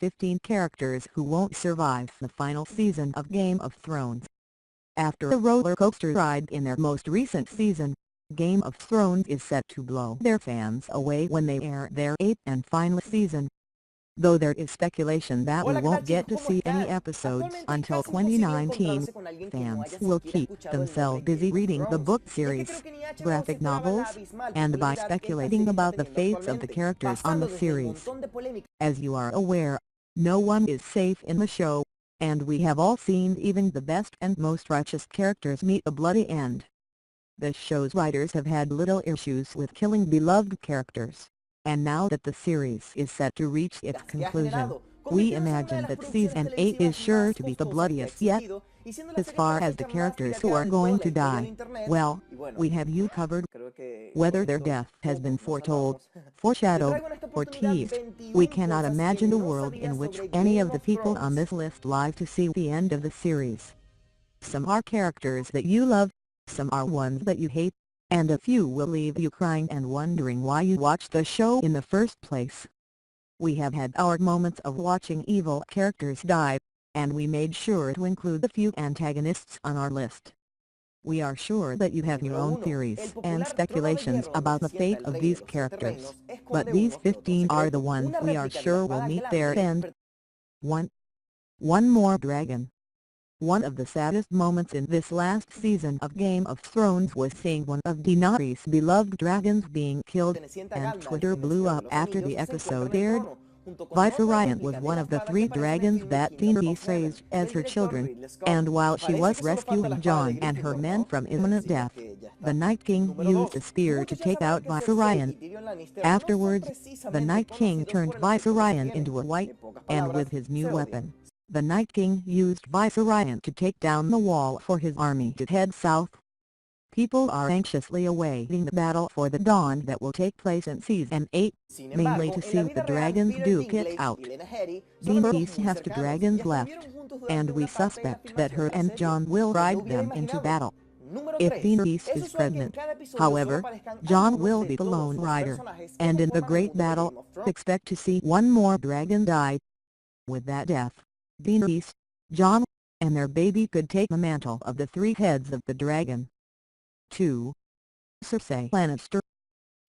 15 characters who won't survive the final season of Game of Thrones. After a roller coaster ride in their most recent season, Game of Thrones is set to blow their fans away when they air their 8th and final season. Though there is speculation that we Hola, ¿qué tal won't get chicos? to ¿Cómo see any están? episodes Actualmente es until casi imposible 2019, encontrarse con alguien que no fans haya will siquiera keep escuchado el nombre themselves busy Game of reading the Thrones. book Y es que series, creo que ni HBO se graphic esperaba la novels, abismal and by popularidad que esta speculating serie está about the teniendo fates of the actualmente, characters on the pasando desde el series. montón de polémicas. As you are aware, no one is safe in the show, and we have all seen even the best and most righteous characters meet a bloody end. The show's writers have had little issues with killing beloved characters, and now that the series is set to reach its Que ha conclusion, generado, we convirtiéndose en una de imagine las that producciones Season 8 is televisivas sure más to be the costosas que ha bloodiest yet. existido, y siendo la As serie hasta far la as the fecha más characters who pirateada are de toda going la to historia de die, internet. well, Y bueno, we have you covered. creo que con Whether their esto death has been todos nos foretold, salvamos. Te foreshadowed, traigo en esta or oportunidad teased, we 21 cannot cosas que imagine a no world sabías in which sobre any Game of the of people on Thrones. this list live to see the end of the series. Some are characters that you love, some are ones that you hate, and a few will leave you crying and wondering why you watched the show in the first place. We have had our moments of watching evil characters die, and we made sure to include a few antagonists on our list. We are sure that you have your Número own 1. El theories and popular Trono de speculations Hierro, donde about se the sienta fate el of rey de these los siete characters, reinos, esconde but these uno, sobre todo 15 are the secreto, ones una we are réplica de la sure will espada meet their gelante. end. 1. One more dragon. One of the saddest moments in this last season of Game of Thrones was seeing one of Daenerys' beloved dragons being killed, Perteneciente a and Gandalf Twitter en El blew Señor de up los after the Anillos, se episode encuentra en el aired. trono, junto con otra Viserion was réplica de one la of the espada que 3 aparece en el dragons filme that Kingdom Daenerys of Heaven raised del as her director children, Ridley Scott. and while she Parece was que solo falta la rescuing espada de Jon and her Gryffindor, men ¿no? from Pero imminent decimos death, que ya the está. Night King Número used 2. a spear to Muchos ya take sabrán out que Cersei y Viserion. Tyrion Lannister no son Afterwards, the precisamente Night King conocidos turned por el aspecto que Viserion tienen. into a white, En pocas and palabras, with his new se odian. weapon, the Night King used Viserion to take down the wall for his army to head south. People are anxiously awaiting the battle for the Dawn that will take place in Season 8, Sin mainly embargo, to en see la what the vida real, dragons Peter duke it Dinklage y out. Lena Headey son amigos Daenerys muy has the cercanos, y dragons hasta left, estuvieron juntos and durante we una parte de la suspect that filmación her de la and serie. Jon will ¿Quién lo ride hubiera them into imaginado? battle, Número if 3. Daenerys Es is usual que en pregnant. cada episodio solo However, aparezcan Jon algunos will de be the todos lone los rider, personajes que and in the conforman el great mundo de battle, Game of Thrones. expect to see one more dragon die. With that death, Daenerys, Jon, and their baby could take the mantle of the 3 heads of the dragon. 2. Cersei Lannister.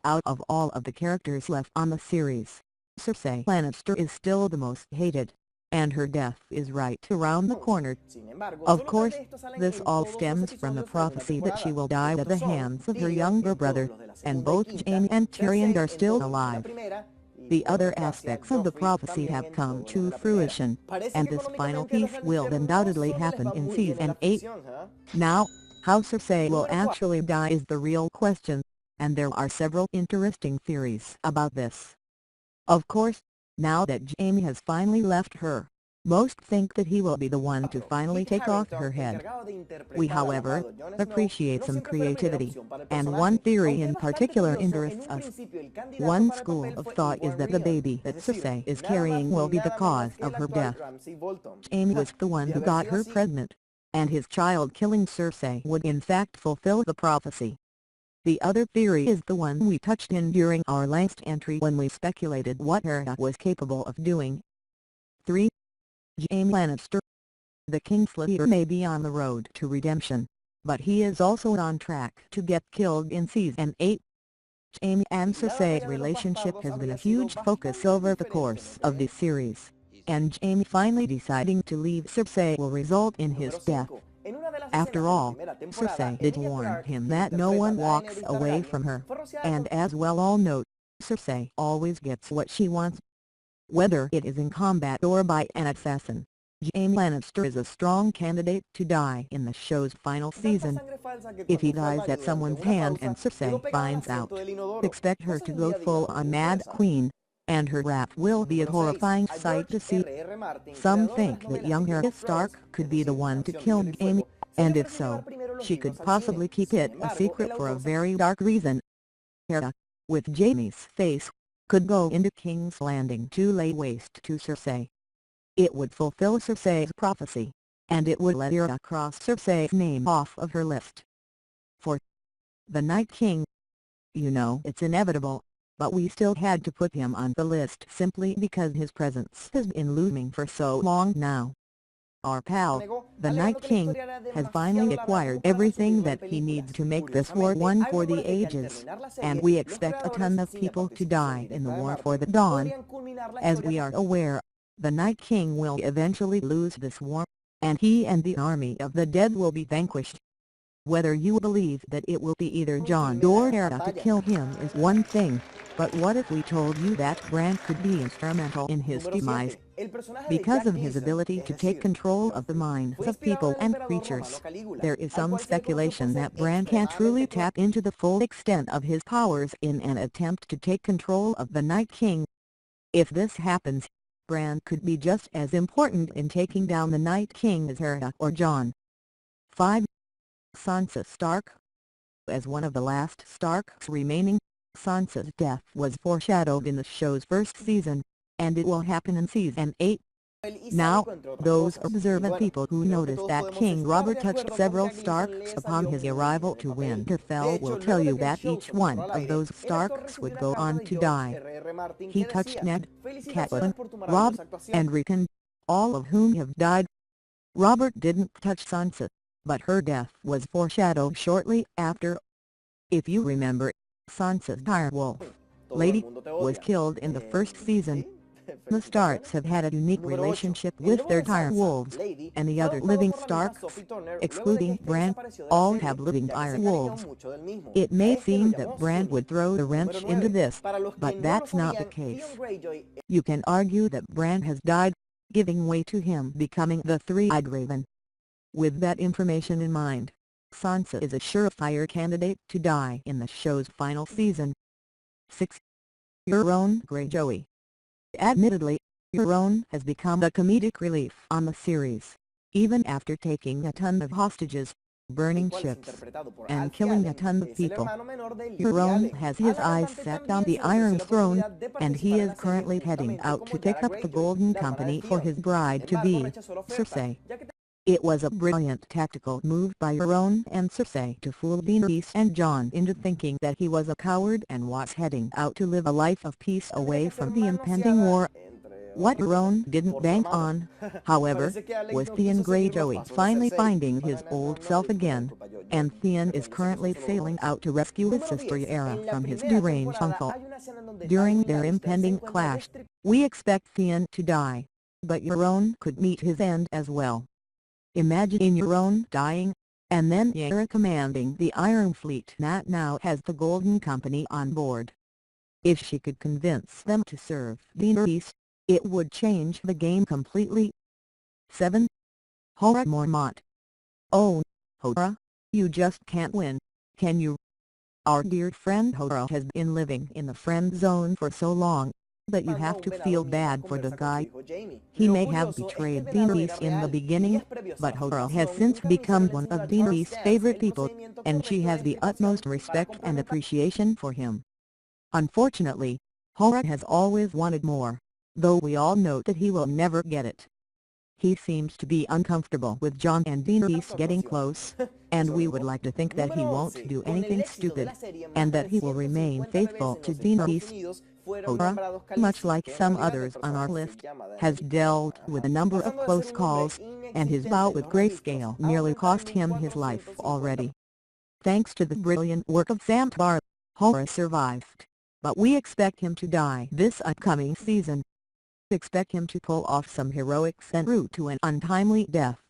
Out of all of the characters left on the series, Cersei Lannister is still the most hated, and her death is right around the corner. Sin embargo, Of solo 3 course, de estos salen this en all todos los stems from the episodios de la prophecy that she temporada. will die at the Estos son hands of her Tyrion younger en todos brother, los de la and segunda y both quinta, Jaime and Tyrion Cersei are en still todos los de la alive. primera, y The por other desgracia, aspects of the Joffrey prophecy también have en come todos los de to la primera. fruition, Parece and que this final económicamente a los piece will Lannister no undoubtedly solo les happen va in muy bien en la Season 8. ficción, ¿ah? Now, how Cersei will Número 4. actually die is the real question, and there are several interesting theories about this. Of course, now that Jaime has finally left her, most think that he will be the one to finally Kit take off Harington, her head. encargado de We interpretar al however, amado Jon Snow, appreciate no some siempre fue la primera creativity, opción para el and one personaje. theory Aunque es in bastante particular curioso, en interests un us. principio el candidato One para el school papel of fue thought is Ewan that the Regan, baby es that decir, Cersei is nada más carrying ni will be the nada cause menos que of el her actual death. Ramsay Bolton. Jaime was the one De who haber got sido her así, pregnant, and his child killing Cersei would in fact fulfill the prophecy. The other theory is the one we touched in during our last entry when we speculated what Arya was capable of doing. 3. Jaime Lannister. The Kingslayer may be on the road to redemption, but he is also on track to get killed in Season 8. Jaime and y la batalla Cersei's de los relationship bastardos has been a habría sido huge focus bastante over the diferente en course el of the primero. series, and Jaime finally deciding to leave Cersei will result in his Número death. 5. En una de las escenas After de la all, primera temporada, Cersei did Emilia warn Clarke, him quien that no interpreta a one walks Daenerys away Targaryen, from her, fue rociada and as well all know, Cersei always gets what she wants. Whether it is in combat or by an assassin, Jaime Lannister is a strong candidate to die in the show's final con tanta season. sangre falsa que If cuando he fue al dies baño at durante someone's una hand pausa, and quedó Cersei pegada al finds asiento out, del inodoro. expect her Cosa to de un go día, full digamos, on muy Mad fresa. Queen, and her wrath will be a Número 6. horrifying A sight George to see. R. Martin, Some creador de las think that novelas de young Game Arya of Thrones, Stark es could be the decir, La one to Nación de kill Hielo y Jaime, Fuego, se le and if ofreció llevar so, primero los she could libros al cine. possibly keep Sin it a embargo, secret el for a autor very dark reason. Arya, with Jaime's face, could go into King's Landing to lay waste to Cersei. It would fulfill Cersei's prophecy, and it would let Arya cross Cersei's name off of her list. 4. The Night King. You know it's inevitable, but we still had to put him on the list simply because his presence has been looming for so long now. Our pal, the Night King, has finally acquired everything that he needs to make this war one for the ages, and we expect a ton of people to die in the war for the Dawn. As we are aware, the Night King will eventually lose this war, and he and the army of the dead will be vanquished. Whether you believe that it will be either Jon or Hera to kill him is one thing, but what if we told you that Bran could be instrumental in his demise? Because of his ability to take control of the minds of people and creatures, there is some speculation that Bran can truly tap into the full extent of his powers in an attempt to take control of the Night King. If this happens, Bran could be just as important in taking down the Night King as Hera or Jon. 5. Sansa Stark. As one of the last Starks remaining, Sansa's death was foreshadowed in the show's first season, and it will happen in season 8. Now, those observant people who noticed that King Robert touched several Starks upon his arrival to Winterfell will tell you that each one of those Starks would go on to die. He touched Ned, Catelyn, Robb, and Rickon, all of whom have died. Robert didn't touch Sansa, but her death was foreshadowed shortly after. If you remember, Sansa's direwolf, Lady, was killed in the first season. The Starks have had a unique relationship with their direwolves, and the other living Starks, excluding Bran, all have living direwolves. It may seem that Bran would throw the wrench into this, but that's not the case. You can argue that Bran has died, giving way to him becoming the Three-Eyed Raven. With that information in mind, Sansa is a surefire candidate to die in the show's final season. 6. Euron Greyjoy. Admittedly, Euron has become a comedic relief on the series, even after taking a ton of hostages, burning ships, and killing a ton of people. Euron has his eyes set on the Iron Throne, and he is currently heading out to pick up the Golden Company for his bride-to-be, Cersei. It was a brilliant tactical move by Euron and Cersei to fool Daenerys and Jon into thinking that he was a coward and was heading out to live a life of peace away from the impending war. What Euron didn't bank on, however, was Theon Greyjoy finally finding his old self again, and Theon is currently sailing out to rescue his sister Yara from his deranged uncle. During their impending clash, we expect Theon to die, but Euron could meet his end as well. Imagine Euron dying, and then Yara commanding the Iron Fleet that now has the Golden Company on board. If she could convince them to serve Daenerys, it would change the game completely. 7. Jorah Mormont. Oh, Jorah, you just can't win, can you? Our dear friend Jorah has been living in the friend zone for so long, but you have to feel bad for the guy. He may have betrayed Daenerys in the beginning, but Jorah has since become one of Daenerys' favorite people, and she has the utmost respect and appreciation for him. Unfortunately, Jorah has always wanted more, though we all know that he will never get it. He seems to be uncomfortable with Jon and Daenerys getting close, and we would like to think that he won't do anything stupid, and that he will remain faithful to Daenerys. Jorah, much like some others on our list, has dealt with a number of close calls, and his bout with Grayscale nearly cost him his life already. Thanks to the brilliant work of Sam Bar, Jorah survived, but we expect him to die this upcoming season. Expect him to pull off some heroics en route to an untimely death.